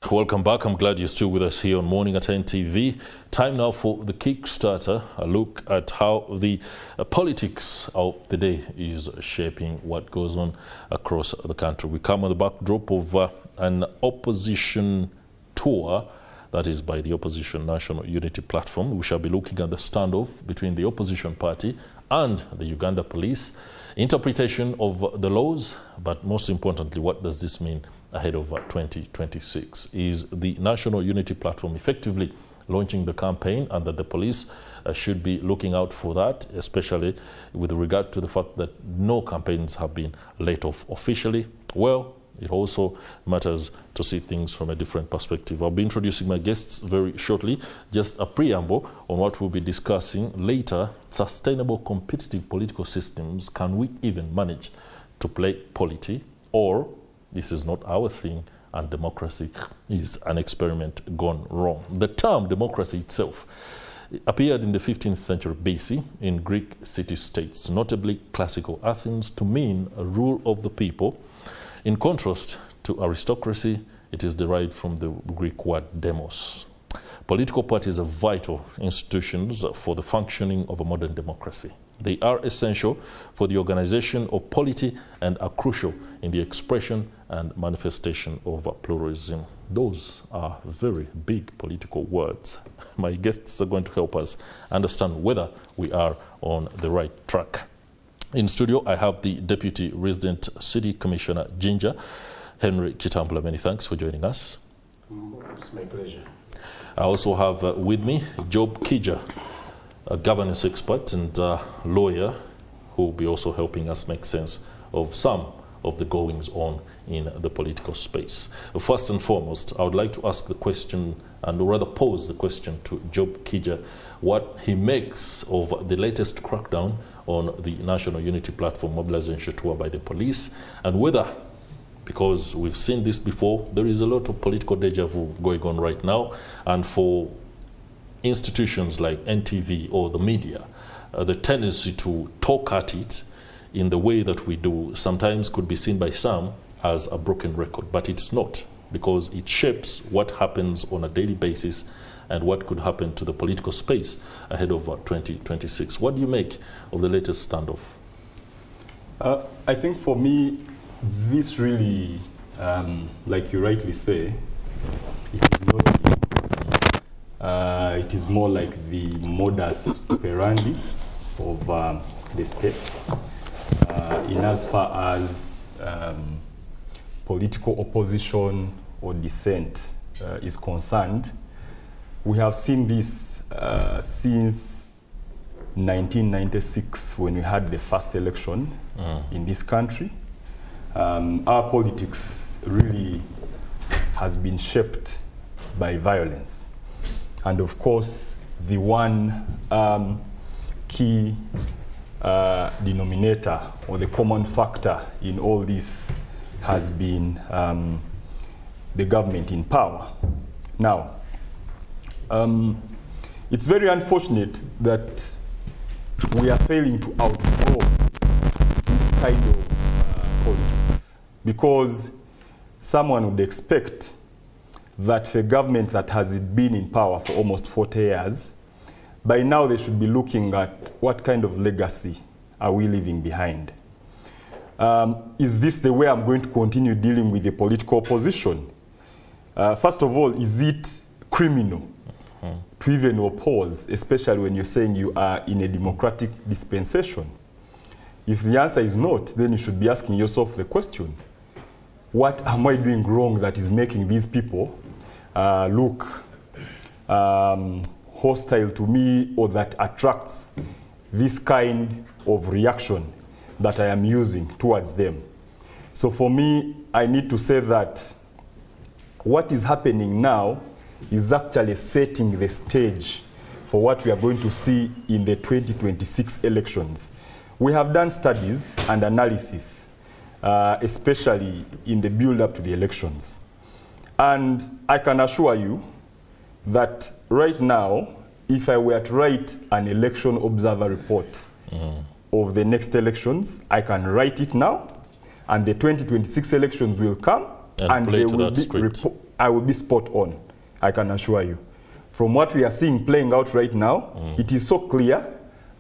Welcome back. I'm glad you're still with us here on MorningAtNTV. Time now for the Kickstarter, a look at how the politics of the day is shaping what goes on across the country. We come on the backdrop of an opposition tour, that is by the Opposition National Unity Platform. We shall be looking at the standoff between the opposition party and the Uganda police, interpretation of the laws, but most importantly, what does this mean ahead of 2026? Is the National Unity Platform effectively launching the campaign, and that the police should be looking out for that, especially with regard to the fact that no campaigns have been let off officially? Well, it also matters to see things from a different perspective. I'll be introducing my guests very shortly. Just a preamble on what we'll be discussing later. Sustainable competitive political systems. Can we even manage to play polity? Or this is not our thing and democracy is an experiment gone wrong? The term democracy itself appeared in the 15th century BC in Greek city-states, notably classical Athens, to mean a rule of the people. In contrast to aristocracy, it is derived from the Greek word demos. Political parties are vital institutions for the functioning of a modern democracy. They are essential for the organization of polity and are crucial in the expression and manifestation of pluralism. Those are very big political words. My guests are going to help us understand whether we are on the right track. In studio, I have the Deputy Resident City Commissioner, Jinja, Henry Kitambula. Many thanks for joining us. It's my pleasure. I also have with me Job Kiija, a governance expert and lawyer, who will be also helping us make sense of some of the goings on in the political space. First and foremost, I would like to ask the question, and rather pose the question to Job Kiija, what he makes of the latest crackdown on the National Unity Platform mobilization tour by the police, and whether, because we've seen this before, there is a lot of political deja vu going on right now, and for institutions like NTV or the media, the tendency to talk at it in the way that we do sometimes could be seen by some as a broken record, but it's not, because it shapes what happens on a daily basis and what could happen to the political space ahead of 2026. What do you make of the latest standoff? I think for me, this really, like you rightly say, it is not new. It is more like the modus operandi of the state, in as far as political opposition or dissent is concerned. We have seen this since 1996, when we had the first election in this country. Our politics really has been shaped by violence. And of course, the one key denominator or the common factor in all this has been the government in power. Now, it's very unfortunate that we are failing to outgrow this kind of politics, because someone would expect that for a government that has been in power for almost 40 years, by now they should be looking at what kind of legacy are we leaving behind. Is this the way I'm going to continue dealing with the political opposition? First of all, is it criminal to even oppose, especially when you're saying you are in a democratic dispensation? If the answer is not, then you should be asking yourself the question, what am I doing wrong that is making these people look hostile to me, or that attracts this kind of reaction that I am using towards them? So for me, I need to say that what is happening now is actually setting the stage for what we are going to see in the 2026 elections. We have done studies and analysis, especially in the build-up to the elections. And I can assure you that right now, if I were to write an election observer report of the next elections, I can write it now, and the 2026 elections will come, and play they to will that script. I will be spot on, I can assure you. From what we are seeing playing out right now, it is so clear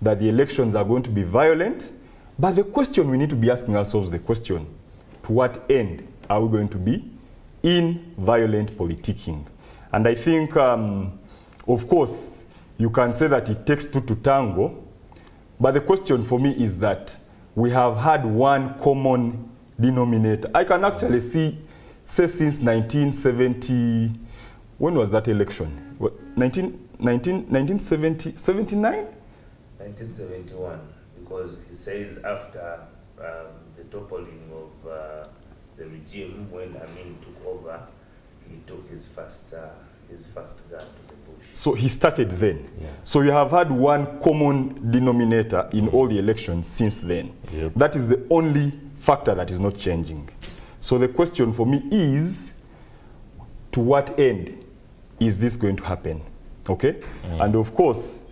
that the elections are going to be violent. But the question we need to be asking ourselves, the question, to what end are we going to be in violent politicking? And I think, of course, you can say that it takes two to tango, but the question for me is that we have had one common denominator. I can actually say since 1970, when was that election? 1970, 79? 1971, because he says after the toppling of the regime, when Amin took over, he took his first gun to the bush. So he started then. Yeah. So you have had one common denominator in all the elections since then. Yep. That is the only factor that is not changing. So the question for me is, to what end is this going to happen? Okay? And of course,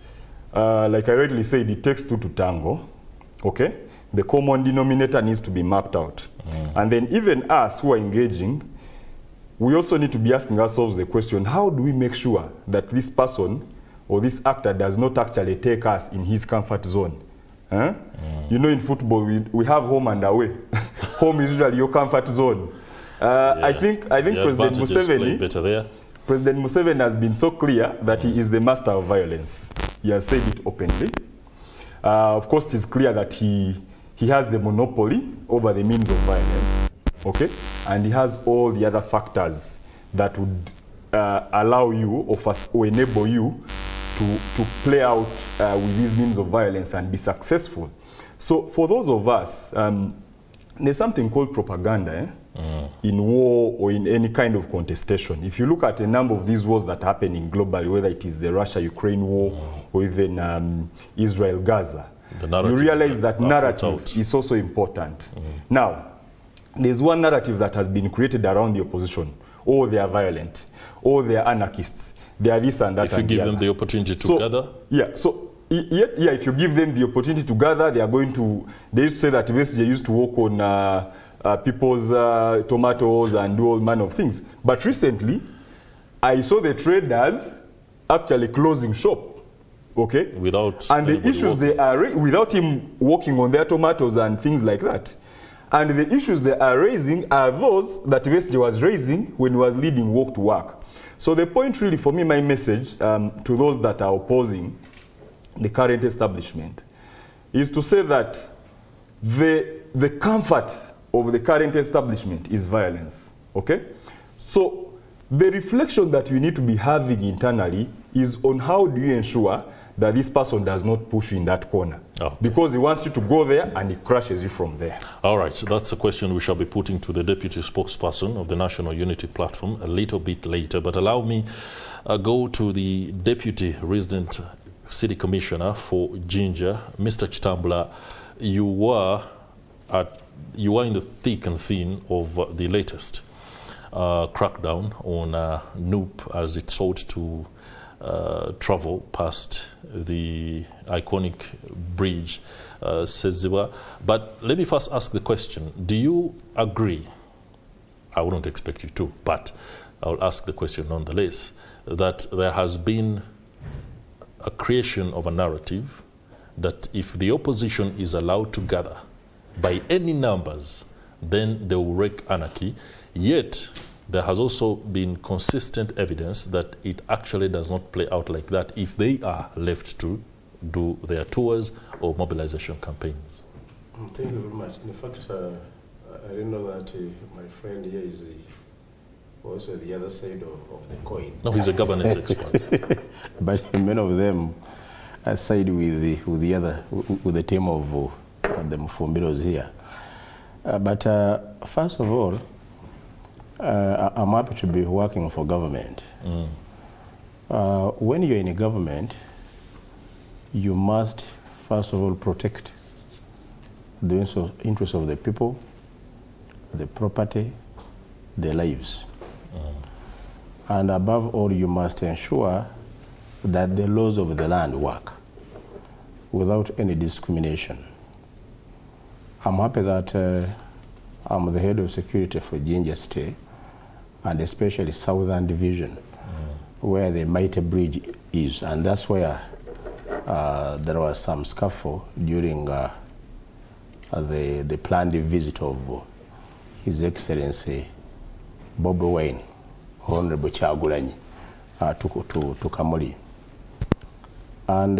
like I already said, it takes two to tango. Okay? The common denominator needs to be mapped out. And then even us who are engaging, we also need to be asking ourselves the question, how do we make sure that this person or this actor does not actually take us in his comfort zone? Huh? You know, in football, we have home and away. Home is usually your comfort zone. I think President Museveni has been so clear that he is the master of violence. He has said it openly. Of course, it is clear that he has the monopoly over the means of violence. Okay, and he has all the other factors that would allow you or enable you to play out with these means of violence and be successful. So for those of us, there's something called propaganda in war or in any kind of contestation. If you look at a number of these wars that are happening globally, whether it is the Russia-Ukraine war or even Israel-Gaza, you realize that narrative is also important. Now, there's one narrative that has been created around the opposition. Oh, they are violent. Oh, they are anarchists. They are this and that. If you give them the opportunity to gather? Yeah, so if you give them the opportunity to gather, they are going to, they used to say that Besigye used to work on people's tomatoes and do all manner of things. But recently, I saw the traders actually closing shop. Okay? Without the issues they are, without him working on their tomatoes and things like that. And the issues they are raising are those that Besigye was raising when he was leading Walk to Work. So the point really for me, my message to those that are opposing the current establishment is to say that the comfort of the current establishment is violence. Okay? So the reflection that you need to be having internally is on how do you ensure that this person does not push you in that corner. Because he wants you to go there and he crushes you from there. All right, so that's a question we shall be putting to the Deputy Spokesperson of the National Unity Platform a little bit later. But allow me go to the Deputy Resident City Commissioner for Jinja, Mr. Kitambula. You were in the thick and thin of the latest crackdown on NUP as it sought to travel past the iconic bridge, Seziba. But let me first ask the question, do you agree, I wouldn't expect you to, but I'll ask the question nonetheless, that there has been a creation of a narrative that if the opposition is allowed to gather by any numbers, then they will wreak anarchy, yet there has also been consistent evidence that it actually does not play out like that if they are left to do their tours or mobilization campaigns. Thank you very much. In fact, I didn't know that my friend here is also the other side of the coin. No, he's a governance expert. But many of them side with the team of the Mufumbiros here. But first of all, I'm happy to be working for government. When you're in a government, you must, first of all, protect the interests of the people, the property, their lives. And above all, you must ensure that the laws of the land work without any discrimination. I'm happy that I'm the head of security for Jinja State, and especially Southern Division, where the Mighty Bridge is. And that's where there was some scuffle during the planned visit of His Excellency Bob Wine, Honorable Kyagulanyi, to Kamuli. And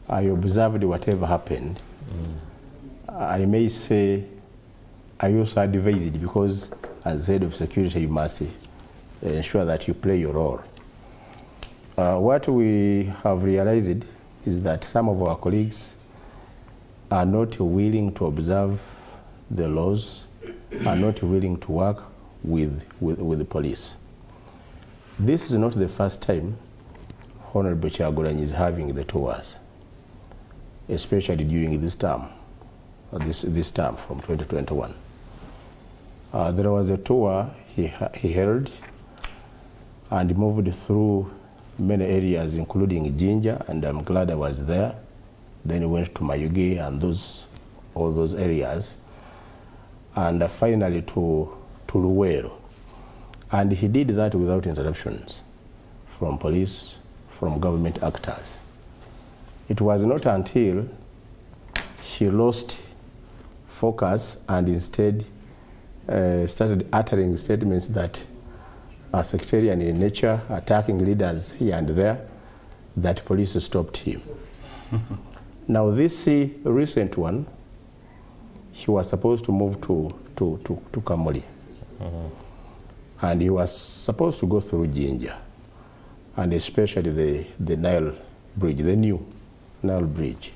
I observed whatever happened. I may say I also advised, because as head of security you must ensure that you play your role. What we have realized is that some of our colleagues are not willing to observe the laws, are not willing to work with the police. This is not the first time Honorable Kyagulanyi is having the tours, especially during this term, this term from 2021. There was a tour he held and moved through many areas, including Jinja, and I'm glad I was there. Then he went to Mayuge and all those areas, and finally to Luwero. And he did that without interruptions from police, from government actors. It was not until he lost focus and instead started uttering statements that are sectarian in nature, attacking leaders here and there, that police stopped him. Now this recent one, he was supposed to move to Kamuli. And he was supposed to go through Jinja, and especially the Nile Bridge, the new Nile Bridge.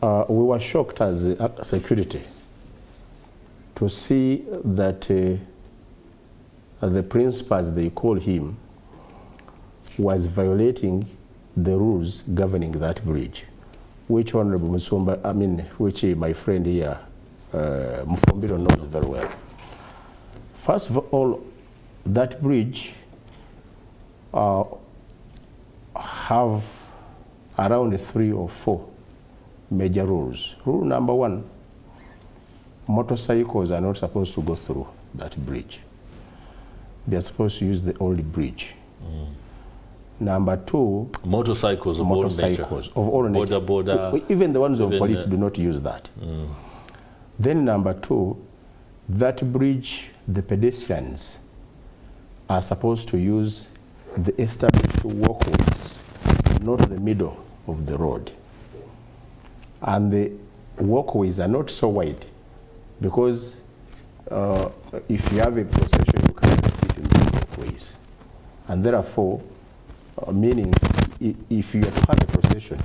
We were shocked as security to see that the principal, as they call him, was violating the rules governing that bridge, which Honorable which my friend here, Mufumbiro, knows very well. First of all, that bridge have around 3 or 4 major rules. Rule number 1, motorcycles are not supposed to go through that bridge. They are supposed to use the old bridge. Number 2, motorcycles of all nature. Border. Even the ones of police do not use that. Then number 2, that bridge, the pedestrians are supposed to use the established walkways, not the middle of the road. And the walkways are not so wide, because if you have a procession, you cannot fit in the walkways. And therefore, meaning if you have to have a procession,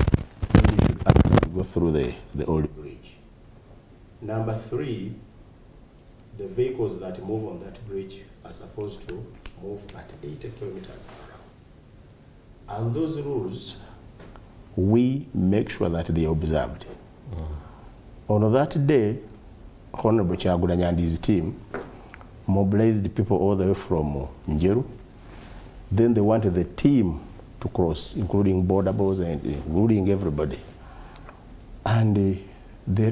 then you should ask them to go through the old bridge. Number 3, the vehicles that move on that bridge are supposed to move at 80 kilometers per hour. And those rules, we make sure that they are observed. On that day, Honorable Kyagulanyi and his team mobilized people all the way from Njeru. Then they wanted the team to cross, including border boys and including everybody. And the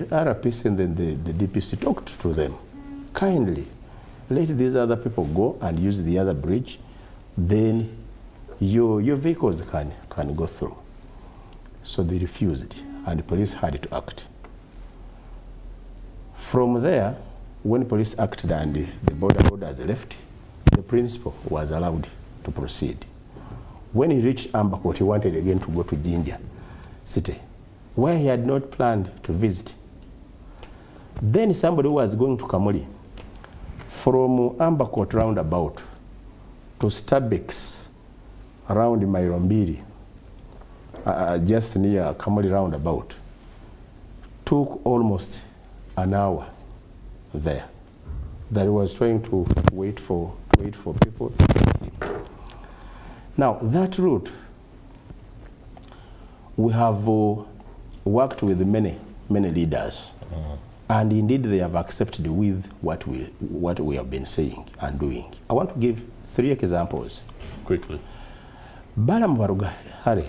RPC and then the DPC talked to them kindly. Let these other people go and use the other bridge, then your vehicles can go through. So they refused, and the police had to act. From there, when police acted and the borders left, the principal was allowed to proceed. When he reached Ambakot, he wanted again to go to Jinja city, where he had not planned to visit. Then somebody who was going to Kamuli, from Ambakot roundabout to Starbucks around Mairombiri, just near Kamuli roundabout, took almost an hour there. That he was trying to wait for people to take him. Now that route, we have worked with many leaders, and indeed they have accepted with what we have been saying and doing. I want to give 3 examples quickly. Balaam Barugahari,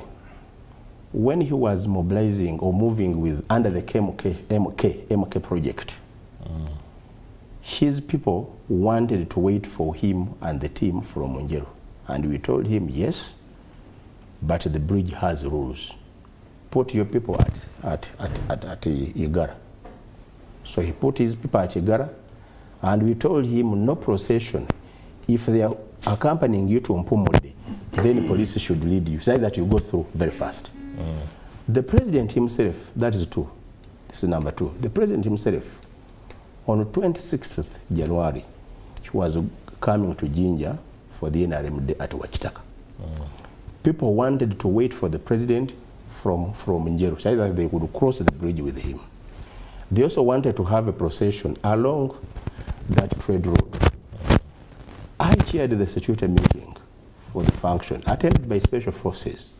when he was mobilizing or moving with under the MK project, his people wanted to wait for him and the team from Njeru. And we told him, yes, but the bridge has rules. Put your people at Igara. So he put his people at Igara, and we told him no procession. If they are accompanying you to Mpumode, then the police should lead you. Say that you go through very fast. The president himself, that is two. This is number two. The president himself, on the 26th January, he was coming to Jinja for the NRM day at Wachitaka. People wanted to wait for the president from Njeru, so that they would cross the bridge with him. They also wanted to have a procession along that trade road. I chaired the security meeting for the function, attended by special forces.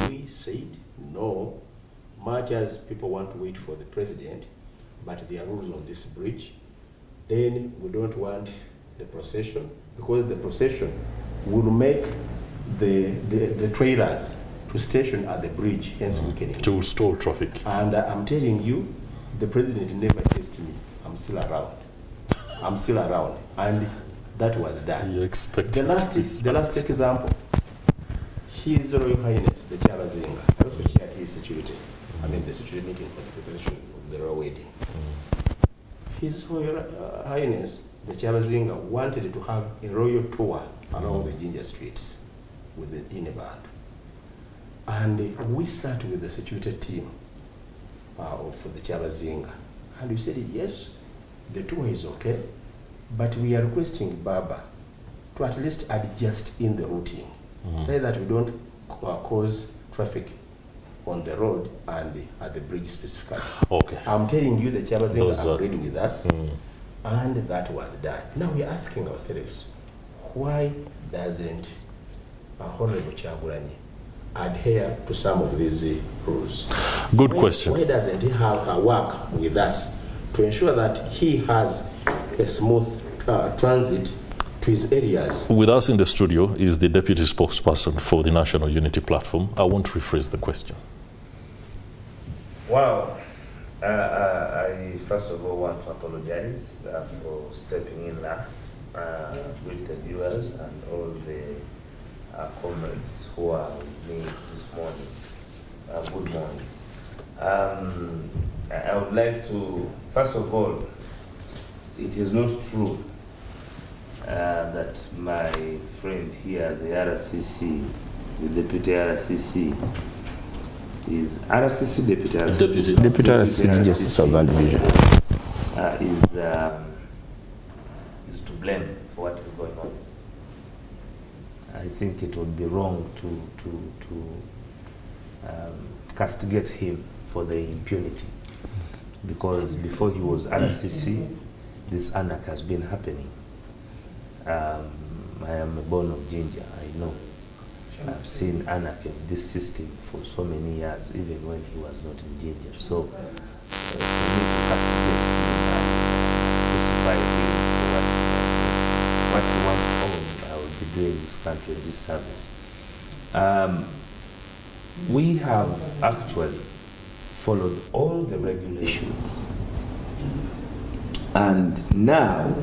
We said, no, much as people want to wait for the president, but there are rules on this bridge, then we don't want the procession, because the procession will make the trailers to station at the bridge, hence we can... To stall traffic. And I'm telling you, the president never chased me. I'm still around. I'm still around. And that was done. You expect the last example, His Royal Highness, the Charazinga, I also chaired his security. I mean the security meeting for the preparation of the royal wedding. His Royal Highness, the Charazinga, wanted to have a royal tour along the Jinja streets with the Ineband. And we sat with the security team for the Charazinga. And we said, yes, the tour is okay, but we are requesting Baba to at least adjust in the routing, so that we don't cause traffic on the road and at the bridge specifically. Okay. I'm telling you, the Charazinga agreed with us, and that was done. Now we're asking ourselves, why doesn't Honorable Kyagulanyi adhere to some of these rules? Good question. Why doesn't he have a work with us to ensure that he has a smooth transit to his areas? With us in the studio is the Deputy Spokesperson for the National Unity Platform. I won't rephrase the question. Well, I first of all want to apologize for stepping in last with the viewers and all the comrades who are with me this morning. Good morning. I would like to, first of all, it is not true that my friend here, the RCC, the Deputy RCC, is RCC Deputy RCC. Deputy RCC, Justice Southern Division. Is to blame for what is going on. I think it would be wrong to castigate him for the impunity, because before he was RCC, this anarchy has been happening. I am a born of Jinja, I know. I've seen anarchy of this system for so many years, even when he was not in Jinja. So, for me to castigate him and crucify him for what he wants to own, I would be doing this country this service. We have actually followed all the regulations. And now,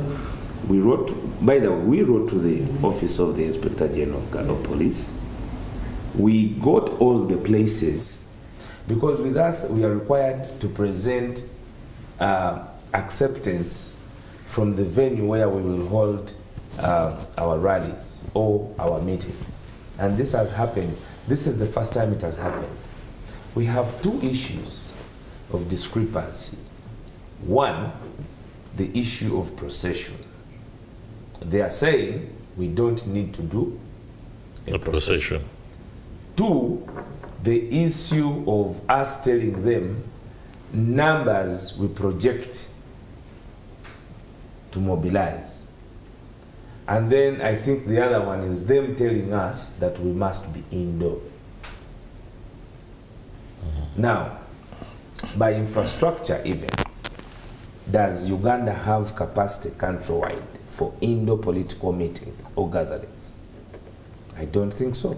we wrote, by the way, we wrote to the Office of the Inspector General of Police. We got all the places, because with us, we are required to present acceptance from the venue where we will hold our rallies or our meetings. And this has happened. This is the first time it has happened. We have two issues of discrepancy. One, the issue of procession. They are saying we don't need to do a procession. Two, the issue of us telling them numbers we project to mobilize. And then I think the other one is them telling us that we must be indoor. Now, by infrastructure even, does Uganda have capacity countrywide for indoor political meetings or gatherings? I don't think so.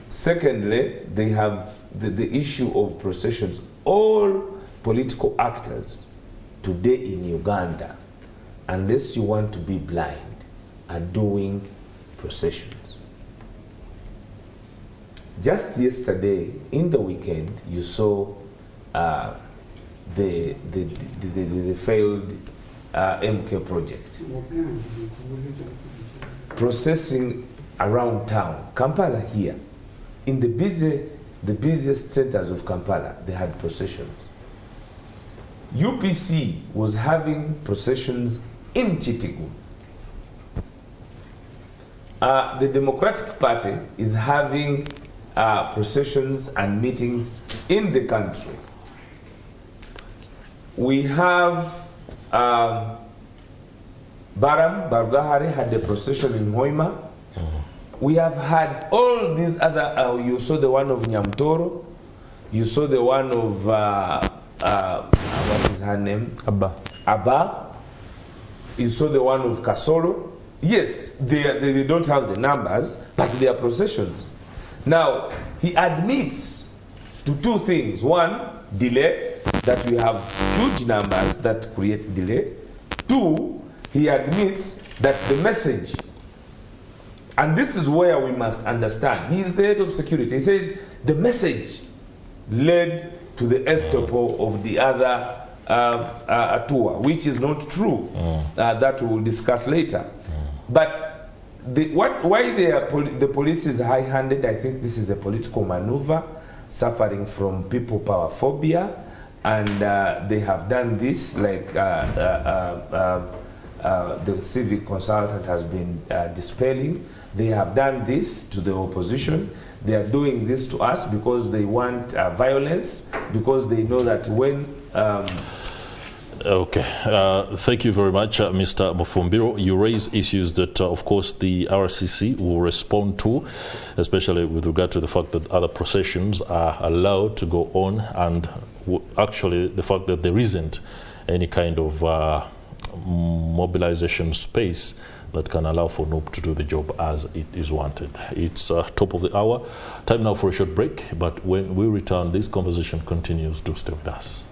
Secondly, they have the issue of processions. All political actors today in Uganda, unless you want to be blind, are doing processions. Just yesterday, in the weekend, you saw the failed MK project. Processing around town. Kampala here, in the busiest centers of Kampala, they had processions. UPC was having processions in Chitigu. The Democratic Party is having processions and meetings in the country. We have Barugahari had a procession in Hoima. We have had all these other, you saw the one of Nyamtoro, you saw the one of, what is her name? Abba. You saw the one of Kasoro. Yes, they don't have the numbers, but they are processions. Now, he admits to two things. One, delay, that we have huge numbers that create delay. Two, he admits that the message, and this is where we must understand, he is the head of security. He says the message led to the estoppel of the other tour, which is not true. That we will discuss later. But why the police is high-handed, I think this is a political maneuver, suffering from people power phobia, and they have done this like the civic consultant has been dispelling. They have done this to the opposition. They are doing this to us because they want violence, because they know that when... Okay, thank you very much, Mr. Mufumbiro. You raise issues that, of course, the RCC will respond to, especially with regard to the fact that other processions are allowed to go on, and actually the fact that there isn't any kind of mobilization space that can allow for NUP to do the job as it is wanted. It's top of the hour. Time now for a short break, but when we return, this conversation continues. Do stay with us.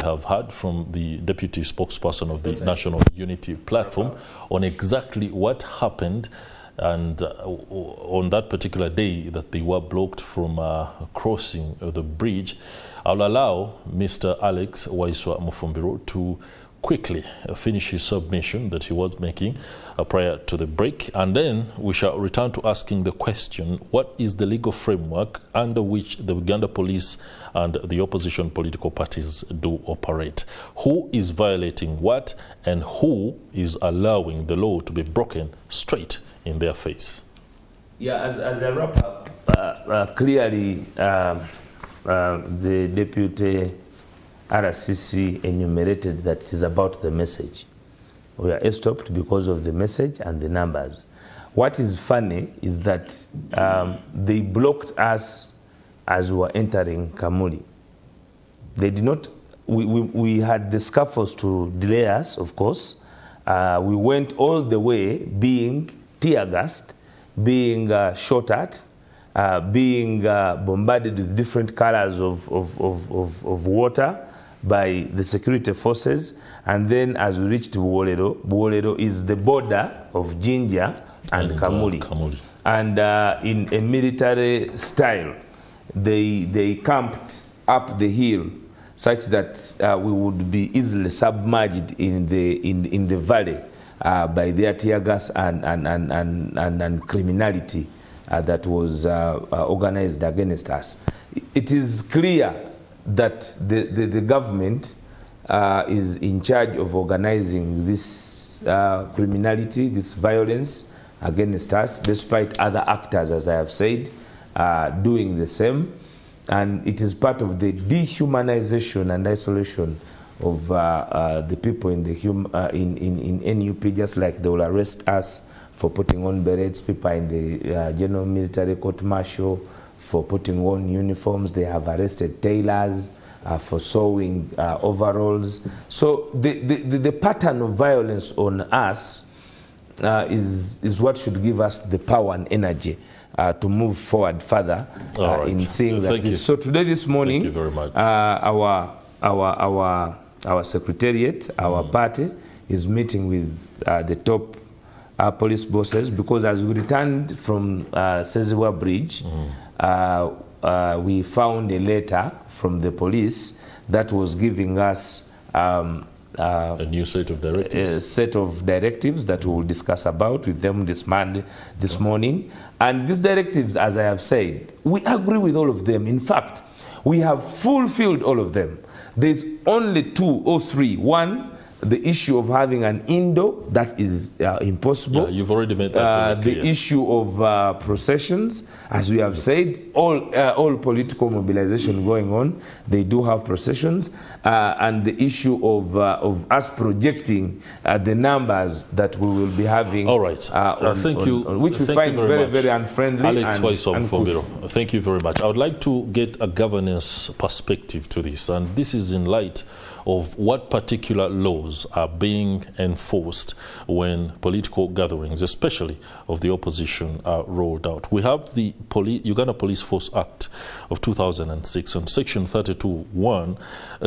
Have heard from the deputy spokesperson of the National Unity Platform on exactly what happened, and on that particular day that they were blocked from crossing the bridge. I'll allow Mr. Alex Waiswa Mufumbiro to quickly finish his submission that he was making prior to the break, and then we shall return to asking the question, what is the legal framework under which the Uganda police and the opposition political parties do operate? Who is violating what, and who is allowing the law to be broken straight in their face? Yeah, as a wrap up, clearly the deputy RCC enumerated that it is about the message. We are stopped because of the message and the numbers. What is funny is that they blocked us as we were entering Kamuli. They did not, we had the scaffolds to delay us, of course. We went all the way being tear gassed, being shot at, being bombarded with different colors of water by the security forces. And then as we reached Buolero, Buolero is the border of Jinja and Kamuli. And in a military style, they camped up the hill such that we would be easily submerged in the valley by their tear gas and criminality that was organized against us. It is clear that the government is in charge of organizing this criminality, this violence against us, despite other actors, as I have said, doing the same. And it is part of the dehumanization and isolation of the people in the in NUP, just like they will arrest us for putting on berets, people in the general military court-martial for putting on uniforms. They have arrested tailors for sewing overalls. So the pattern of violence on us is what should give us the power and energy to move forward further in seeing that. So today, this morning, our our secretariat, our party, is meeting with the top police bosses, because as we returned from Seziwa Bridge, we found a letter from the police that was giving us a new set of directives. A set of directives that we will discuss about with them this morning. And these directives, as I have said, we agree with all of them. In fact, we have fulfilled all of them. There's only 2 or 3. One, the issue of having an Indo, that is impossible. Yeah, you've already made that very clear. The issue of processions, as we have said, all political mobilization going on, they do have processions, and the issue of us projecting the numbers that we will be having. All right, thank you. Which we find very, very unfriendly. Alex Waiswa Mufumbiro, thank you very much. I would like to get a governance perspective to this, and this is in light of what particular laws are being enforced when political gatherings, especially of the opposition, are rolled out. We have the Uganda Police Force Act of 2006, and Section 32(1)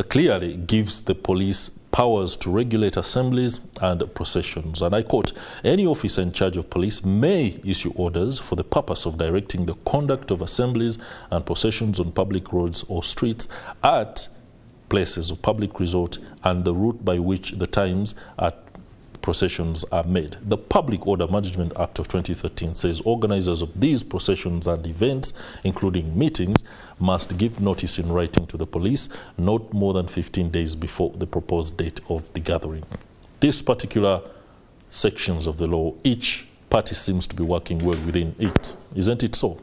clearly gives the police powers to regulate assemblies and processions. And I quote, "Any officer in charge of police may issue orders for the purpose of directing the conduct of assemblies and processions on public roads or streets at places of public resort and the route by which the times at processions are made." The Public Order Management Act of 2013 says organizers of these processions and events, including meetings, must give notice in writing to the police not more than 15 days before the proposed date of the gathering. These particular sections of the law, each party seems to be working well within it. Isn't it so,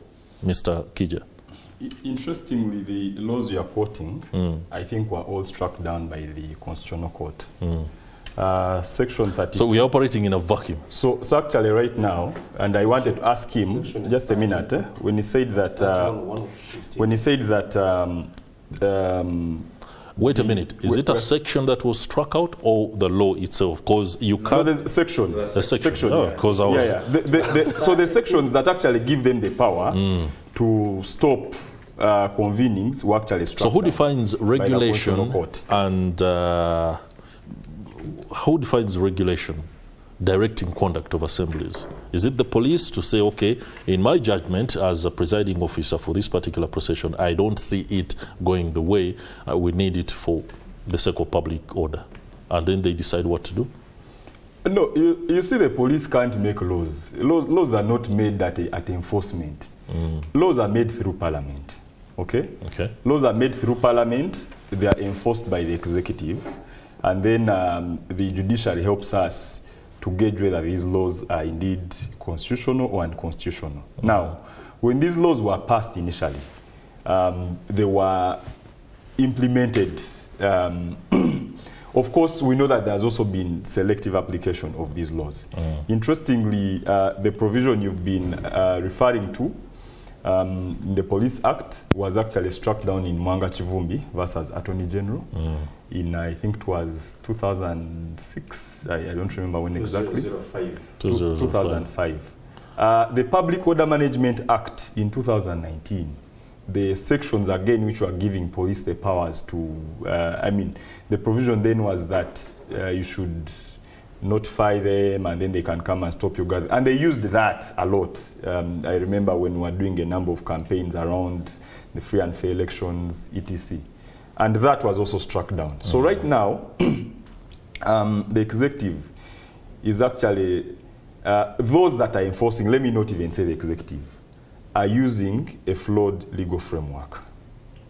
Mr. Kiija? Interestingly, the laws you are quoting, I think, were all struck down by the Constitutional Court. Section 30. So we are operating in a vacuum. So actually right now, and I wanted to ask him, just a minute, when he said that, wait a minute, is it a section that was struck out or the law itself? Because you can't... No, there's a section. The section, because I was... So the sections that actually give them the power to stop convenings were actually struck. So who defines regulation and who defines regulation directing conduct of assemblies? Is it the police to say, okay, in my judgment as a presiding officer for this particular procession, I don't see it going the way we need it for the sake of public order, and then they decide what to do? No, you see, the police can't make laws. Laws are not made at enforcement. Laws are made through parliament. Okay? Laws are made through parliament. They are enforced by the executive. And then the judiciary helps us to gauge whether these laws are indeed constitutional or unconstitutional. Now, when these laws were passed initially, they were implemented. Of course, we know that there's also been selective application of these laws. Interestingly, the provision you've been referring to, the Police Act, was actually struck down in Mwanga Chivumbi versus Attorney General in, I think it was 2006. I don't remember when exactly. 2005. The Public Order Management Act in 2019, the sections again which were giving police the powers to, the provision then was that you should notify them and then they can come and stop your gathering. And they used that a lot. I remember when we were doing a number of campaigns around the free and fair elections, etc. And that was also struck down. So right now, the executive is actually, those that are enforcing, let me not even say the executive, are using a flawed legal framework.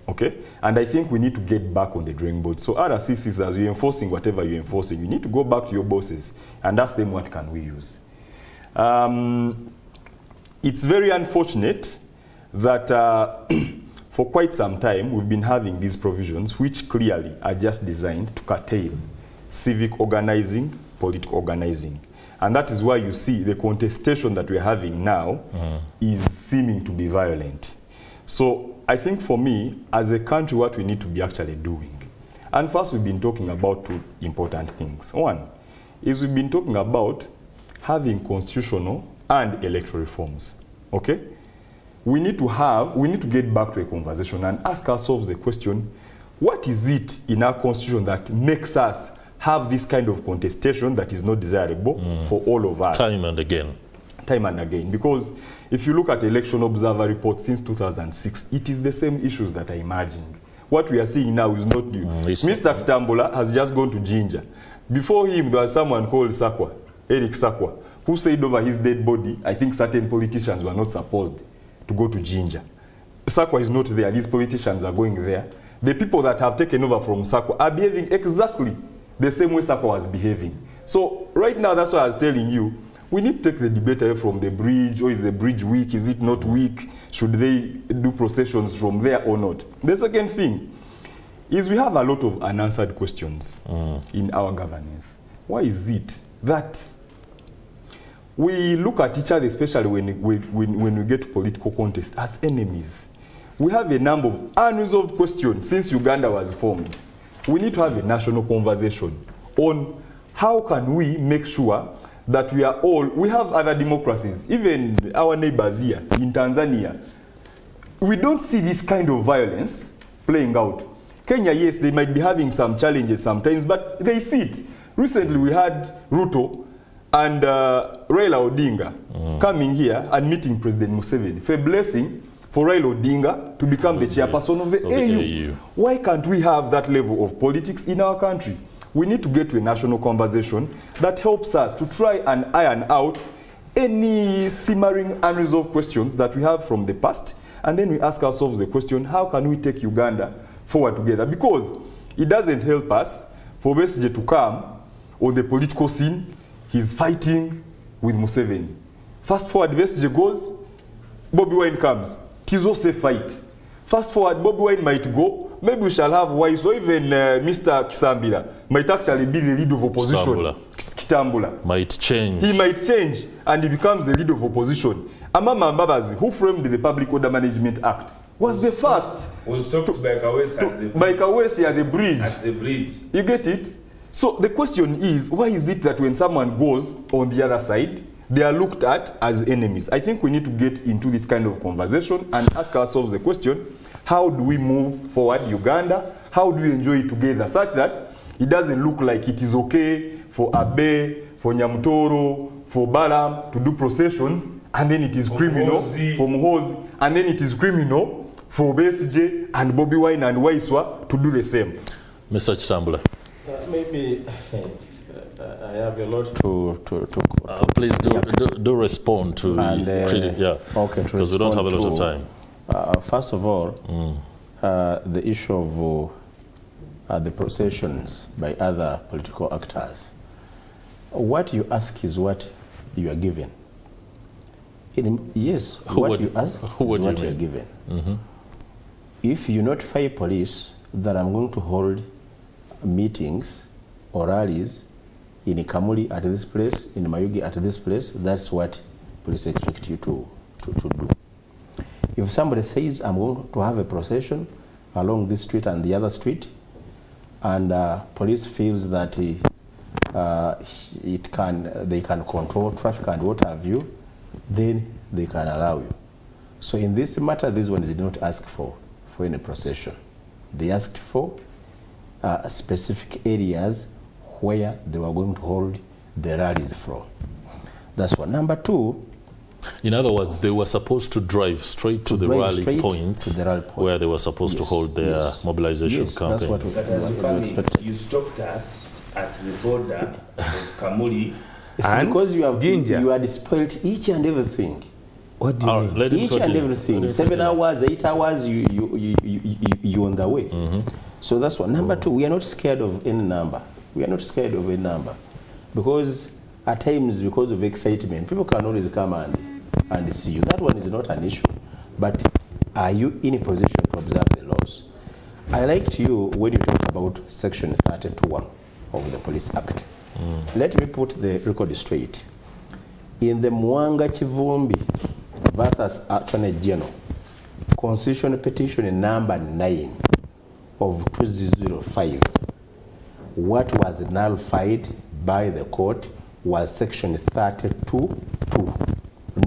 Okay? And I think we need to get back on the drawing board. So RCCs, as you're enforcing whatever you're enforcing, you need to go back to your bosses and ask them what can we use. It's very unfortunate that for quite some time we've been having these provisions which clearly are just designed to curtail civic organizing, political organizing. And that is why you see the contestation that we're having now is seeming to be violent. So I think for me, as a country, what we need to be actually doing, and first we've been talking about 2 important things. One is we've been talking about having constitutional and electoral reforms. Okay? We need to get back to a conversation and ask ourselves the question, what is it in our constitution that makes us have this kind of contestation that is not desirable for all of us? Time and again. Time and again. Because if you look at election observer reports since 2006, it is the same issues that are emerging. What we are seeing now is not new. Mr. Kitambula has just gone to Jinja. Before him, there was someone called Sakwa, Eric Sakwa, who said over his dead body, I think certain politicians were not supposed to go to Jinja. Sakwa is not there. These politicians are going there. The people that have taken over from Sakwa are behaving exactly the same way Sakwa was behaving. So right now, that's why I was telling you, we need to take the debate away from the bridge. Or is the bridge weak? Is it not weak? Should they do processions from there or not? The second thing is we have a lot of unanswered questions in our governance. Why is it that we look at each other, especially when we get to political contest, as enemies? We have a number of unresolved questions since Uganda was formed. We need to have a national conversation on how can we make sure that we are all, we have other democracies, even our neighbors here in Tanzania. We don't see this kind of violence playing out. Kenya, yes, they might be having some challenges sometimes, but they see it. Recently, we had Ruto and Raila Odinga coming here and meeting President Museveni for a blessing for Raila Odinga to become the chairperson of the AU. Why can't we have that level of politics in our country? We need to get to a national conversation that helps us to try and iron out any simmering unresolved questions that we have from the past, and then we ask ourselves the question, how can we take Uganda forward together? Because it doesn't help us for Besigye to come on the political scene. He's fighting with Museveni. Fast forward, Besigye goes, Bobi Wine comes. It is also a fight. Fast forward, Bobi Wine might go. Maybe we shall have Waiswa, or even Mr. Kitambula might actually be the leader of opposition. Kitambula might change. He might change, and he becomes the leader of opposition. Amama Mbabazi, who framed the Public Order Management Act, was the first. Was stopped by Kawesi at the bridge. At the bridge. You get it? So the question is, why is it that when someone goes on the other side, they are looked at as enemies? I think we need to get into this kind of conversation and ask ourselves the question, how do we move forward Uganda? How do we enjoy it together such that it doesn't look like it is okay for Abe, for Nyamutoro, for Baram to do processions, and then it is criminal for Muhozi, and then it is criminal for Besigye and Bobi Wine and Waiswa to do the same. Mr. Kitambula. Maybe I have a lot to please do respond to the critic, okay, because we don't have a lot of time. First of all, the issue of the processions by other political actors. What you ask is what you are given. Yes, what you ask is what you are given. If you notify police that I'm going to hold meetings or rallies in Kamuli at this place, in Mayugi at this place, that's what police expect you to do. If somebody says, I'm going to have a procession along this street and the other street, and police feels that they can control traffic and what have you, then they can allow you. So in this matter, these ones did not ask for any procession. They asked for specific areas where they were going to hold the rallies from. That's one. Number two, in other words, they were supposed to drive straight to the rally points where they were supposed to hold their mobilization campaign. That's what we expected. You stopped us at the border of Kamuli. And because you have Jinja. You had spoiled each and everything. What do you mean? Each and everything. 7 hours, 8 hours, you on the way. So that's one. Number two, we are not scared of any number. We are not scared of any number. Because at times, because of excitement, people can always come and see you. That one is not an issue. But are you in a position to observe the laws? I liked you when you talk about Section 32(1) of the Police Act. Let me put the record straight. In the Mwanga Chivumbi versus Attorney General, Constitutional Petition number 9 of 2005, what was nullified by the court was Section 32(2),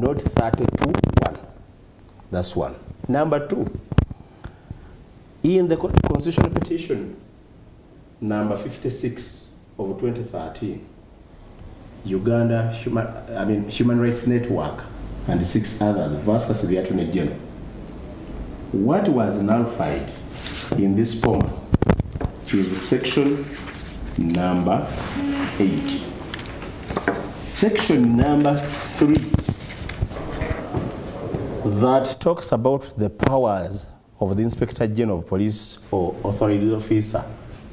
not 32(1). That's one. Number two, In the constitutional petition number 56 of 2013, Uganda Human Rights Network and 6 others versus the Attorney General. What was nullified in this form is section number 8. Section number 3 that talks about the powers of the Inspector General of Police or authority officer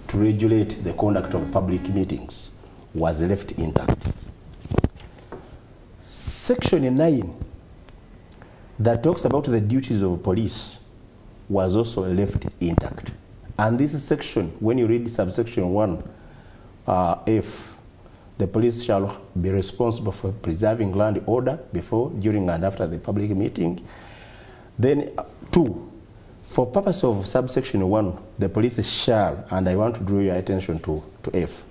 to regulate the conduct of public meetings was left intact. Section 9 that talks about the duties of police was also left intact. And this section, when you read subsection 1, F, the police shall be responsible for preserving land order before, during, and after the public meeting. Then 2, for purpose of subsection 1, the police shall, and I want to draw your attention to F,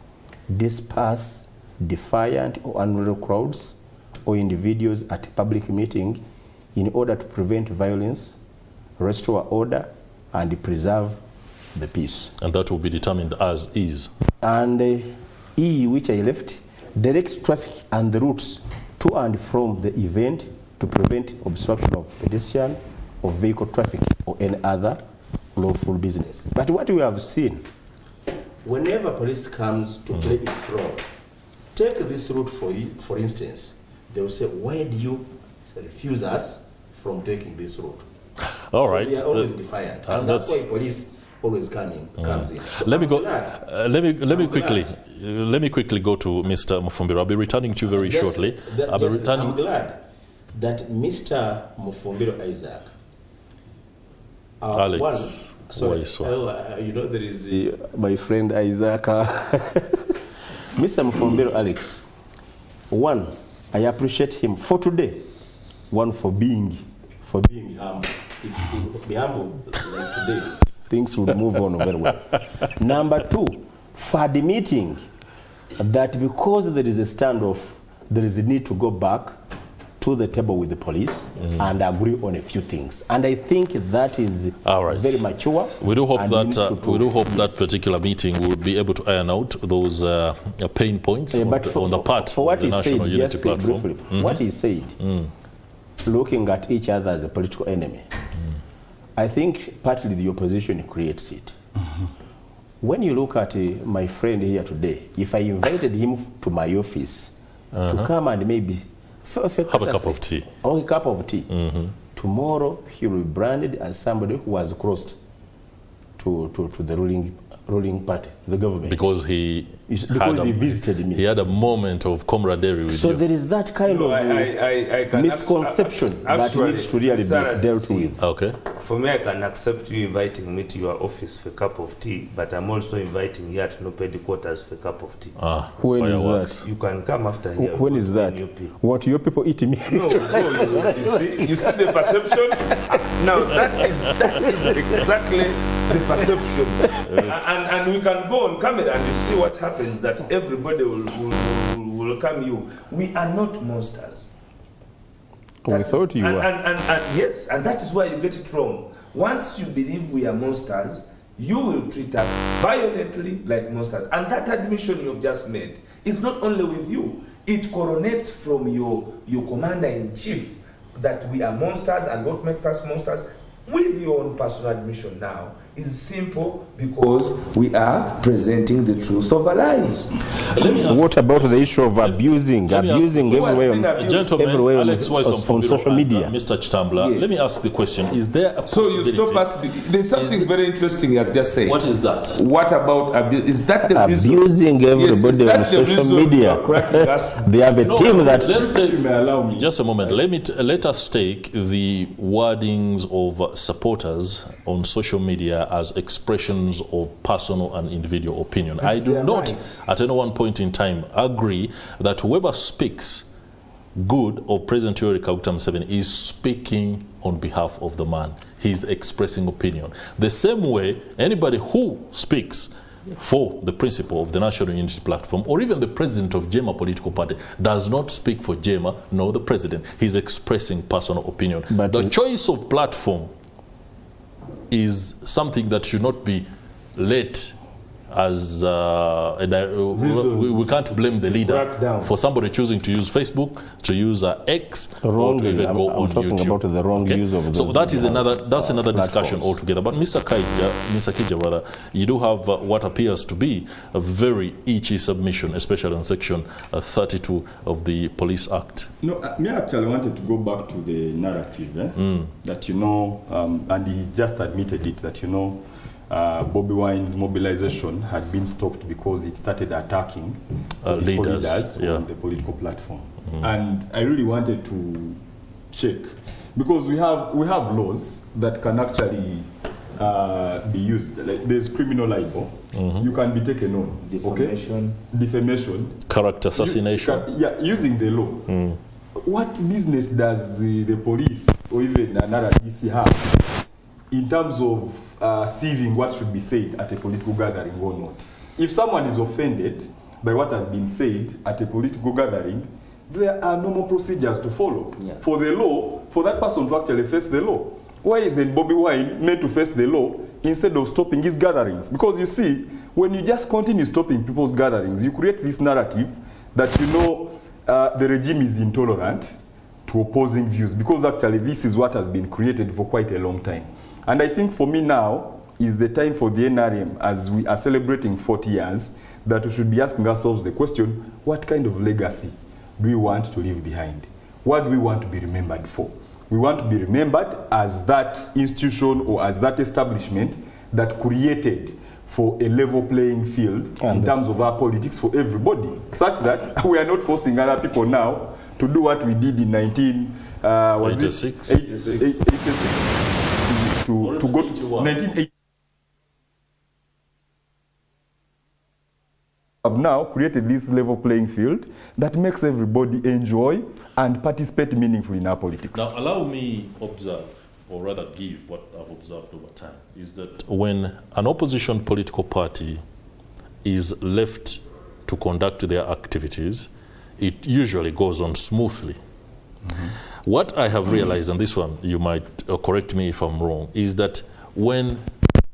disperse defiant or unruly crowds or individuals at a public meeting in order to prevent violence, restore order, and preserve the peace. And that will be determined as is. And E, which I left, direct traffic and the routes to and from the event to prevent obstruction of pedestrian or vehicle traffic or any other lawful business. But what we have seen, whenever police comes to play its role, take this route for instance, they will say, why do you refuse us from taking this route? All so right. They are always defiant, and that's why police always comes in. So let me go. Let me quickly go to Mr. Mufumbiro. I'll be returning to you very shortly. I'm glad that Mr. Mufumbiro Isaac, Alex, you know, there is my friend Isaac, Mr. Mufumbiro Alex. One, I appreciate him for today. One, for being humble. If he would be humble like today, things would move on very well. Number 2, for admitting that because there is a standoff, there is a need to go back to the table with the police and agree on a few things. And I think that is very mature. We do hope that particular meeting will be able to iron out those pain points on the part of the National Unity Platform. Briefly, what he said, looking at each other as a political enemy, I think partly the opposition creates it. When you look at my friend here today, if I invited him to my office to come and maybe have a cup of tea. Or a cup of tea. Tomorrow he will be branded as somebody who was crossed to the ruling party, the government. Because he visited me. He had a moment of camaraderie with you. So there is that kind of misconception that needs to really be dealt with. Okay. For me, I can accept you inviting me to your office for a cup of tea, but I'm also inviting you at no headquarters for a cup of tea. When is that? You can come after here. When is that? What, your people eat me? No, you see the perception? Now, that is exactly the perception. And we can go on camera and you see what happens, that everybody will welcome you. We are not monsters. We thought you were. And yes, and that is why you get it wrong. Once you believe we are monsters, you will treat us violently like monsters. And that admission you've just made is not only with you, it coronates from your commander-in-chief that we are monsters, and what makes us monsters with your own personal admission now is simple, because we are presenting the truth of our lives. What about the issue of abusing everywhere on social media? Mr. Kitambula, yes. Let me ask the question: is there a possibility? So you stop us? There's something very interesting he has just said. What is that? What about abuse? Is that the abusing reason? everybody on social media? They have a team that. Let's take just a moment. Let us take the wordings of supporters on social media as expressions of personal and individual opinion. I do not, at any one point in time, agree that whoever speaks good of President Yoweri Kaguta Museveni is speaking on behalf of the man. He's expressing opinion. The same way, anybody who speaks for the principle of the National Unity Platform, or even the president of JEMA political party, does not speak for JEMA nor the president. He's expressing personal opinion. But the choice of platform is something that should not be let as we can't blame the leader for somebody choosing to use Facebook, to use X, or to even go on YouTube. About the wrong use of so that is another discussion altogether. But Mr. Kiija, rather, you do have what appears to be a very itchy submission, especially on Section 32 of the Police Act. No, me actually wanted to go back to the narrative that and he just admitted it, that Bobby Wine's mobilization had been stopped because it started attacking leaders on the political platform. And I really wanted to check, because we have laws that can actually be used. Like, there's criminal libel. You can be taken on. Defamation. Okay? Defamation. Character assassination. Using the law. What business does the police or even another DC have in terms of sieving what should be said at a political gathering or not? If someone is offended by what has been said at a political gathering, there are normal procedures to follow for the law, for that person to actually face the law. Why isn't Bobby Wine meant to face the law instead of stopping his gatherings? Because you see, when you just continue stopping people's gatherings, you create this narrative that the regime is intolerant to opposing views, because actually this is what has been created for quite a long time. And I think for me now is the time for the NRM, as we are celebrating 40 years, that we should be asking ourselves the question, what kind of legacy do we want to leave behind? What do we want to be remembered for? We want to be remembered as that institution or as that establishment that created for a level playing field in terms of our politics for everybody, such that we are not forcing other people now to do what we did in 1986. To go to 1980. Have now created this level playing field that makes everybody enjoy and participate meaningfully in our politics. Now, allow me observe, or rather give what I've observed over time, is that when an opposition political party is left to conduct their activities, it usually goes on smoothly. What I have realized, and this one you might correct me if I'm wrong, is that when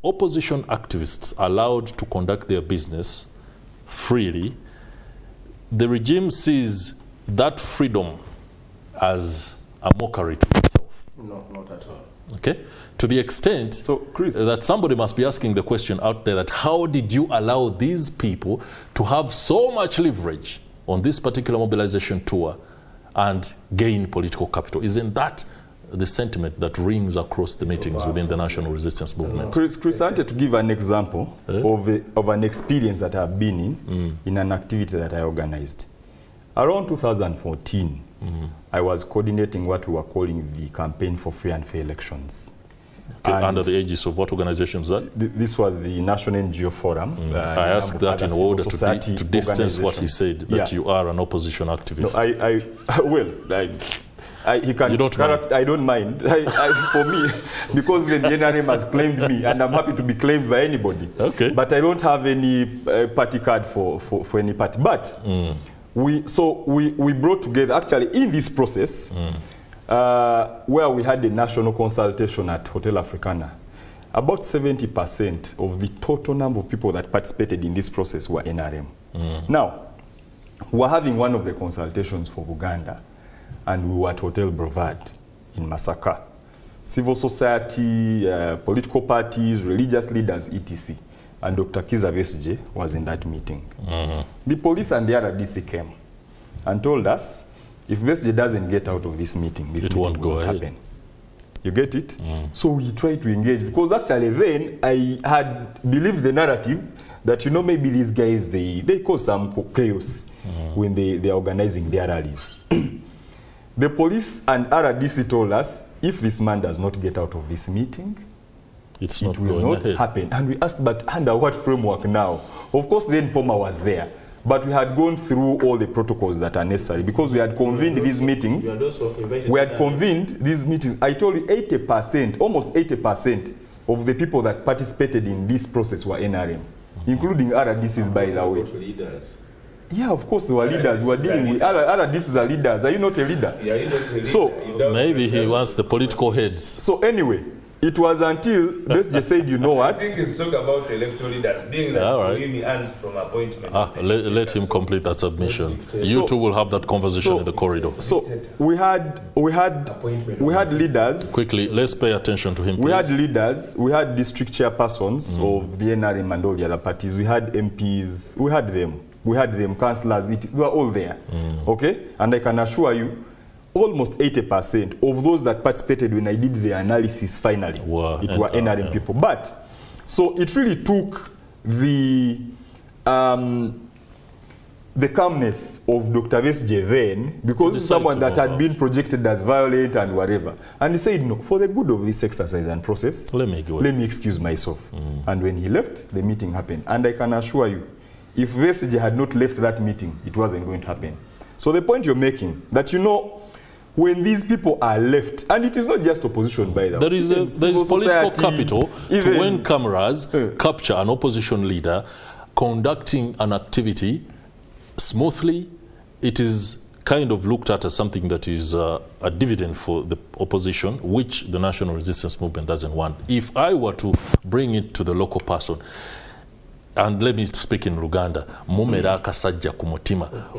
opposition activists are allowed to conduct their business freely, the regime sees that freedom as a mockery to itself. No, not at all. Okay? To the extent that somebody must be asking the question out there that how did you allow these people to have so much leverage on this particular mobilization tour and gain political capital? Isn't that the sentiment that rings across the meetings within the national resistance movement? Chris, I wanted to give an example of an experience that I've been in an activity that I organized. Around 2014, I was coordinating what we were calling the Campaign for Free and Fair Elections. Okay, under the aegis of what organization is that? This was the National NGO Forum. I asked that in order to distance what he said, that you are an opposition activist. No, he can. You don't mind? I don't mind. For me, because the NRM has claimed me, and I'm happy to be claimed by anybody. Okay. But I don't have any party card for any party. But we brought together, actually in this process, where we had a national consultation at Hotel Africana, about 70% of the total number of people that participated in this process were NRM. Now, we're having one of the consultations for Uganda, and we were at Hotel Brevard in Masaka. Civil society, political parties, religious leaders, etc. And Dr. Kiza Besije was in that meeting. The police and the RDC came and told us, if Besije doesn't get out of this meeting, this meeting won't go happen. You get it? So we tried to engage, because actually then I had believed the narrative that, maybe these guys, they cause some chaos when they are organizing their rallies. The police and RDC told us, if this man does not get out of this meeting, it will not happen. And we asked, but under what framework now? Of course, then Poma was there. But we had gone through all the protocols that are necessary, because we had convened these meetings. We had convened these meetings. I told you 80%, almost 80% of the people that participated in this process were NRM, including RDCs, by the way. Leaders. Yeah, of course, they were leaders. We are dealing with RDCs are leaders. Are you not a leader? Yeah, you're not a leader. So maybe he wants the political heads. So anyway, it was until Besje said, you know what? I think it's talk about electoral leaders being that for him he earns from appointment. Let him complete that submission. You two will have that conversation in the corridor. So we had leaders. Quickly, let's pay attention to him, please. We had leaders, we had district chairpersons of BNRM and all the other parties. We had MPs, we had them, councillors, they were all there. Okay? And I can assure you, almost 80% of those that participated when I did the analysis finally, it were NRM people. But, so it really took the calmness of Dr. Besje then, because he's someone that had been projected as violent and whatever. And he said, no, for the good of this exercise and process, let me excuse myself. And when he left, the meeting happened. And I can assure you, if Besje had not left that meeting, it wasn't going to happen. So the point you're making, that you know, when these people are left, and it is not just opposition by the way. There is political capital to when cameras capture an opposition leader conducting an activity smoothly. It is kind of looked at as something that is a dividend for the opposition, which the National Resistance Movement doesn't want. If I were to bring it to the local person, and let me speak in Uganda,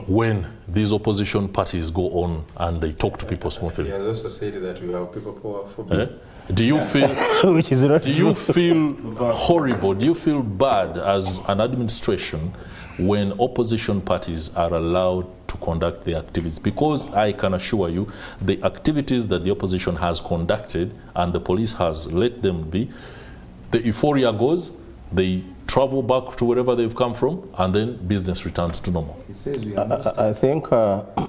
when these opposition parties go on and they talk to people smoothly. He has also said that we have people who are forbidden. Do you feel which is not do you feel horrible? Do you feel bad as an administration when opposition parties are allowed to conduct their activities? Because I can assure you, the activities that the opposition has conducted and the police has let them be, the euphoria goes, they travel back to wherever they've come from, and then business returns to normal. It says I think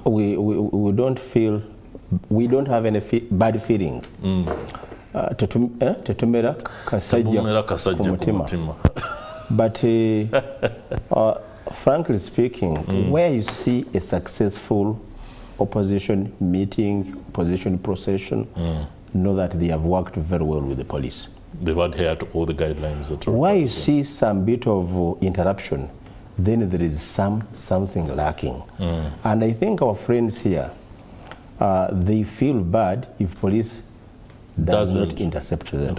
we don't have any bad feeling. Tetumera kasajja kumutima. But frankly speaking, where you see a successful opposition meeting, opposition procession, know that they have worked very well with the police. They've adhered to all the guidelines. That why you see some bit of interruption, then there is something lacking. And I think our friends here, they feel bad if police does not intercept them.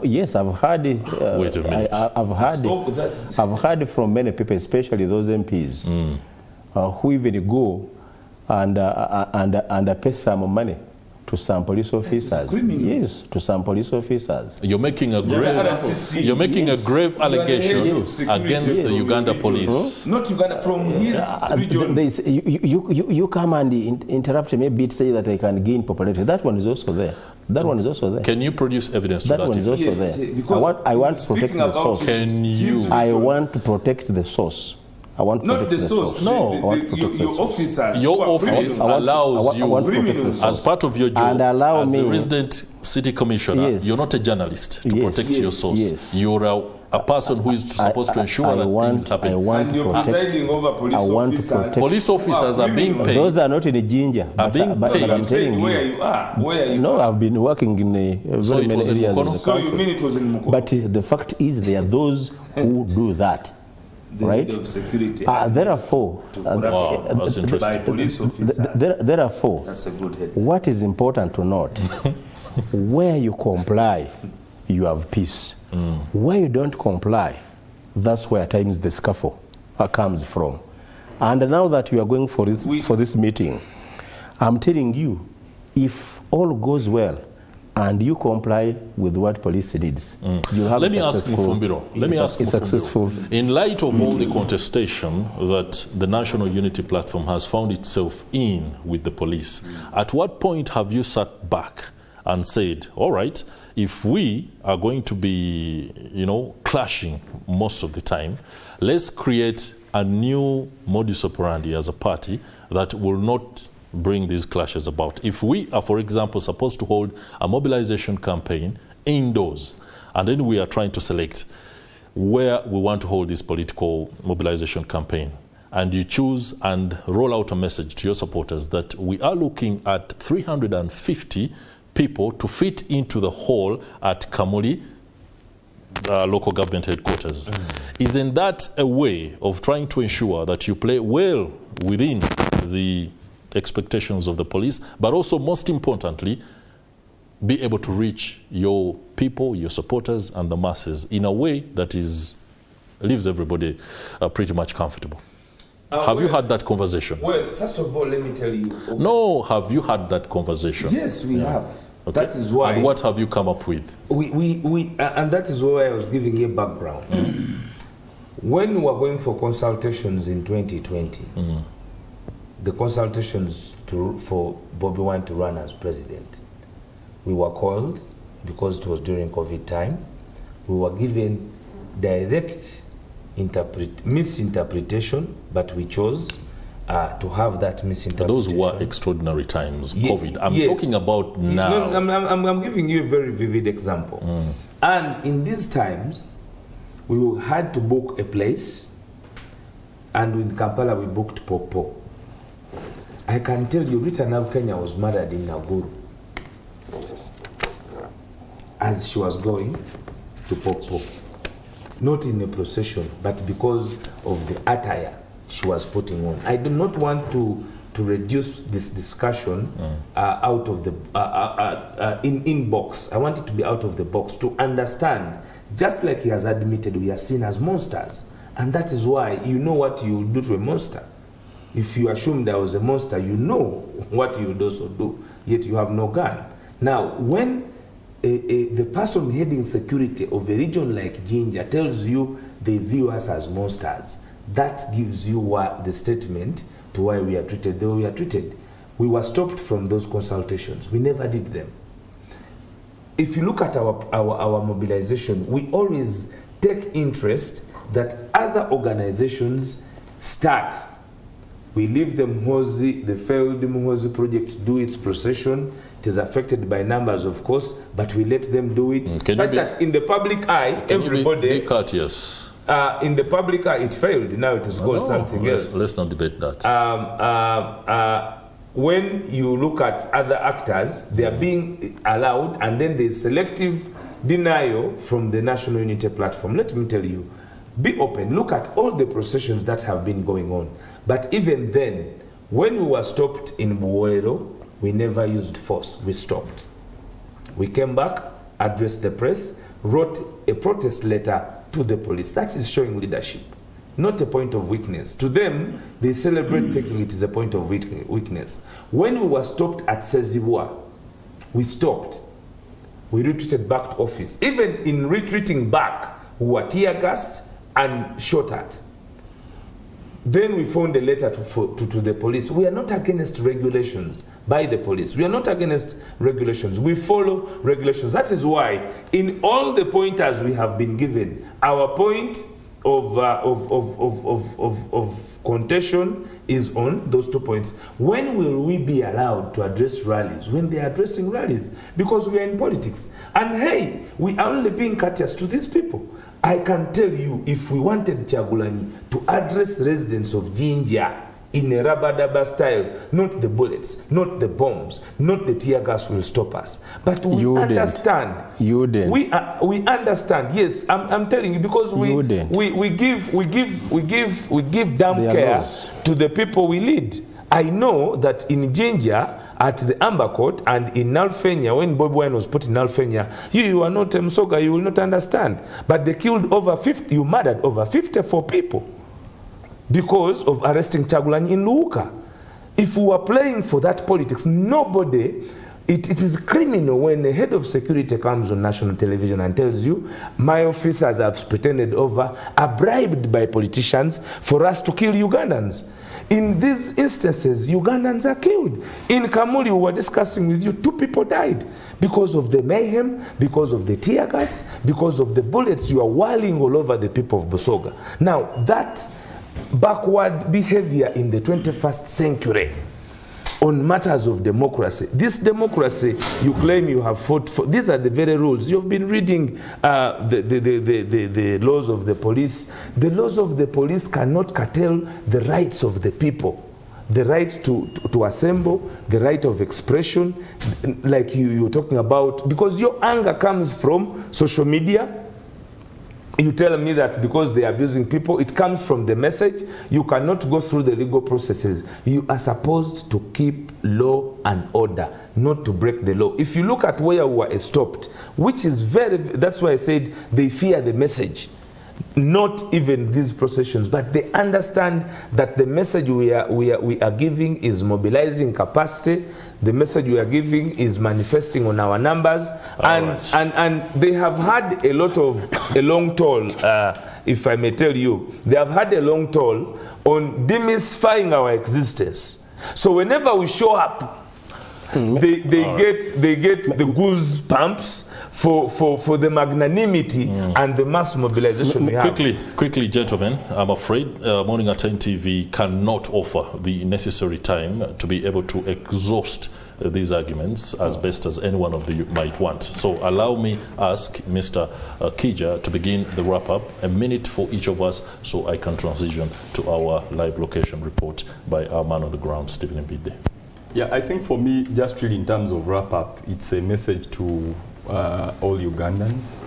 Yes, I've heard. Wait a minute. I've heard from many people, especially those MPs, who even go and pay some money to some police officers. Yes, to some police officers. You're making a grave allegation against the Uganda police. Not Uganda, from his region. You come and interrupt me a bit, say that I can gain popularity. That one is also there. That one is also there. Can you produce evidence to that? That one is also there. I want to protect the source. Can you? I want to protect the source. I want to protect the source. No, your officers. Your office allows you, as part of your job, as a resident city commissioner, you're not a journalist to protect your source. You're a person who is supposed to ensure that things happen. And you're presiding over police officers. Police officers are being paid. Those are not in the Jinja. Are being paid. I'm telling you. Where you are. No, I've been working in very many areas of the country. So you mean it was in Mukono? But the fact is there are those who do that. Right? Of security. There are four. Wow, that's interesting. By police officer. There are four. That's a good head. What is important to note, where you comply, you have peace. Where you don't comply, that's where at times the scuffle comes from. And now that we are going for this meeting, I'm telling you, if all goes well, and you comply with what police needs, you have Let me ask Mufumbiro. In light of all the contestation that the National Unity Platform has found itself in with the police, at what point have you sat back and said, all right, if we are going to be, clashing most of the time, let's create a new modus operandi as a party that will not bring these clashes about. If we are, for example, supposed to hold a mobilization campaign indoors, and then we are trying to select where we want to hold this political mobilization campaign, and you choose and roll out a message to your supporters that we are looking at 350 people to fit into the hall at Kamuli local government headquarters. Isn't that a way of trying to ensure that you play well within the expectations of the police, but also most importantly, be able to reach your people, your supporters, and the masses in a way that leaves everybody pretty much comfortable. Have you had that conversation? Well, first of all, let me tell you. Okay. No, have you had that conversation? Yes, we have. Okay. That is why. And what have you come up with? And that is why I was giving you background. When we were going for consultations in 2020, the consultations for Bobi Wine to run as president, we were called because it was during COVID time. We were given direct misinterpretation, but we chose to have that misinterpretation. Those were extraordinary times, COVID. I'm yes. talking about now. No, I'm giving you a very vivid example. And in these times, we had to book a place, and in Kampala we booked Popo. I can tell you, Rita Nabukenya was murdered in Naguru as she was going to Popo. Not in a procession, but because of the attire she was putting on. I do not want to reduce this discussion out of the in box. I want it to be out of the box to understand. Just like he has admitted, we are seen as monsters, and that is why you know what you will do to a monster. If you assume there was a monster, you know what you would also do. Yet you have no gun. Now, when the person heading security of a region like Jinja tells you they view us as monsters, that gives you the statement to why we are treated the way we are treated. We were stopped from those consultations. We never did them. If you look at our mobilization, we always take interest that other organizations start. We leave the Muhozi, the failed Muhozi project, do its procession. It is affected by numbers, of course, but we let them do it. Such that in the public eye, everybody... Be courteous. In the public eye, it failed. Now it is called something else. Let's not debate that. When you look at other actors, they are being allowed, and then there's selective denial from the National Unity Platform. Let me tell you, be open. Look at all the processions that have been going on. But even then, when we were stopped in Buwero, we never used force. We stopped. We came back, addressed the press, wrote a protest letter to the police. That is showing leadership, not a point of weakness. To them, they celebrate thinking it is a point of weakness. When we were stopped at Sezibwa, we stopped. We retreated back to office. Even in retreating back, we were tear-gassed and shot at. Then we found a letter to the police. We are not against regulations by the police. We are not against regulations. We follow regulations. That is why in all the pointers we have been given, our point of contention is on those 2 points. When will we be allowed to address rallies? When they are addressing rallies. Because we are in politics. And hey, we are only being courteous to these people. I can tell you, if we wanted Kyagulanyi to address residents of Jinja in a rabadaba style, not the bullets, not the bombs, not the tear gas will stop us. But we understand. You didn't. We understand. Yes, I'm telling you, because we give damn care to the people we lead. I know that in Jinja, at the Amber Court, and in Nalfenya, when Bobi Wine was put in Nalfenya, you are not Msoga, you will not understand. But they killed over 50, you murdered over 54 people because of arresting Kyagulanyi in Luuka. If we were playing for that politics, nobody, it is criminal when the head of security comes on national television and tells you, my officers have pretended over, are bribed by politicians for us to kill Ugandans. In these instances, Ugandans are killed. In Kamuli, we were discussing with you, 2 people died because of the mayhem, because of the tear gas, because of the bullets you are whirling all over the people of Busoga. Now, that backward behavior in the 21st century on matters of democracy. This democracy you claim you have fought for, these are the very rules. You've been reading the laws of the police. The laws of the police cannot curtail the rights of the people. The right to assemble, the right of expression, like you're talking about, because your anger comes from social media, you tell me that because they are abusing people, it comes from the message. You cannot go through the legal processes. You are supposed to keep law and order, not to break the law. If you look at where we were stopped, which is that's why I said they fear the message. Not even these processions, but they understand that the message we are giving is mobilizing capacity. The message we are giving is manifesting on our numbers, and they have had a long toll, if I may tell you. They have had a long toll on demystifying our existence. So whenever we show up, they get the goosebumps for the magnanimity and the mass mobilization we have. Quickly, gentlemen, I'm afraid MorningAtNTV cannot offer the necessary time to be able to exhaust these arguments as best as any one of you might want. So allow me ask Mr. Kiija to begin the wrap-up, a minute for each of us, so I can transition to our live location report by our man on the ground, Stephen Mbide. Yeah, I think for me, just really in terms of wrap-up, it's a message to all Ugandans.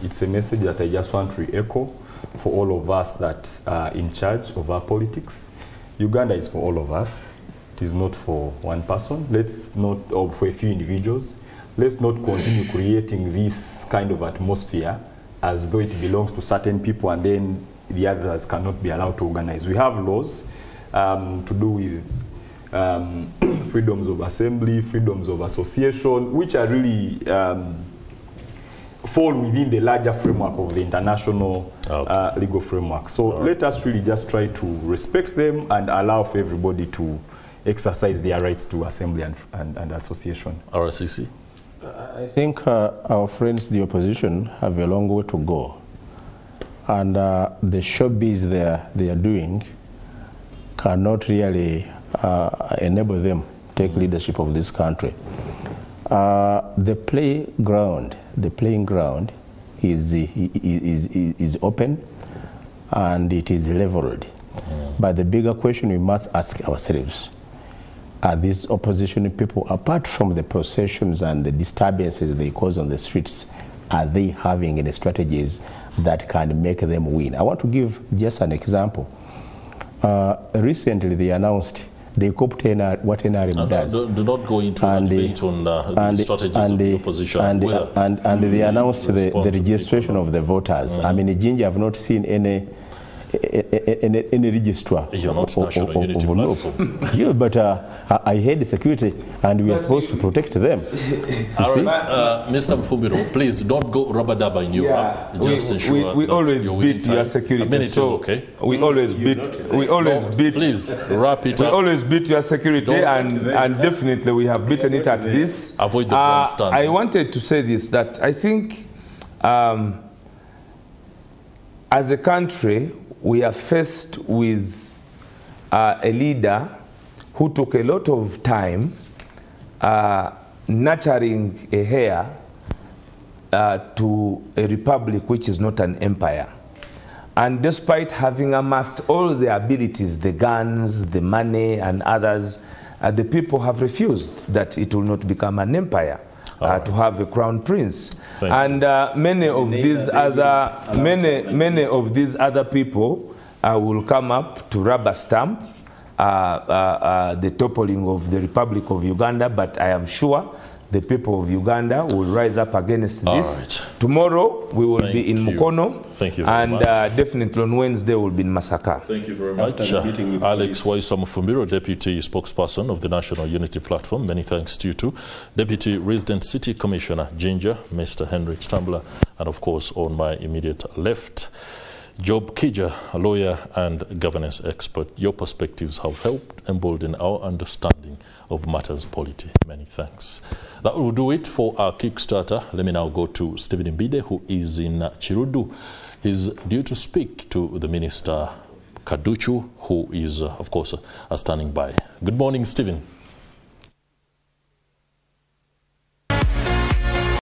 It's a message that I just want to re-echo for all of us that are in charge of our politics. Uganda is for all of us. It is not for one person. Let's not, or for a few individuals. Let's not continue creating this kind of atmosphere as though it belongs to certain people and then the others cannot be allowed to organize. We have laws to do with freedoms of assembly, freedoms of association, which are really fall within the larger framework of the international legal framework. So let us really just try to respect them and allow for everybody to exercise their rights to assembly and association. RCC? I think our friends, the opposition, have a long way to go. And the showbiz they are doing cannot really enable them to take leadership of this country. The playing ground is open and it is leveled. But the bigger question we must ask ourselves, are these opposition people, apart from the processions and the disturbances they cause on the streets, are they having any strategies that can make them win? I want to give just an example. Recently they announced they coped what NRM does. Do not go into a debate on the strategies of the opposition. And they announced the registration of the voters. I mean, Jinja have not seen any registrar. You're not National Unity Platform. Yeah, but I had security and we are supposed to protect them. Mr. Mufumbiro, please don't go rubber-dabber in Europe. Just ensure we always beat your security. A minute is okay. We always beat. Please wrap it up. We always beat your security, and definitely we have beaten it at this. Avoid the grandstand. I wanted to say this, that I think as a country, we are faced with a leader who took a lot of time nurturing a heir to a republic which is not an empire. And despite having amassed all the abilities, the guns, the money, and others, the people have refused that it will not become an empire. To have a crown prince, many of these other people will come up to rubber stamp the toppling of the Republic of Uganda. But I am sure the people of Uganda will rise up against this. Right. Tomorrow we will be in Mukono. Thank you very much. Definitely on Wednesday we'll be in Masaka. Thank you very much. Alex Waiswa Mufumbiro, Deputy Spokesperson of the National Unity Platform. Many thanks to you too. Deputy Resident City Commissioner Jinja, Mr. Henry Kitambula, and of course on my immediate left, Job Kiija, a lawyer and governance expert. Your perspectives have helped embolden our understanding of matters polity. Many thanks. That will do it for our Kickstarter. Let me now go to Stephen Mbide, who is in Chirudu. He's due to speak to the Minister Kaduchu, who is, of course, standing by. Good morning, Stephen.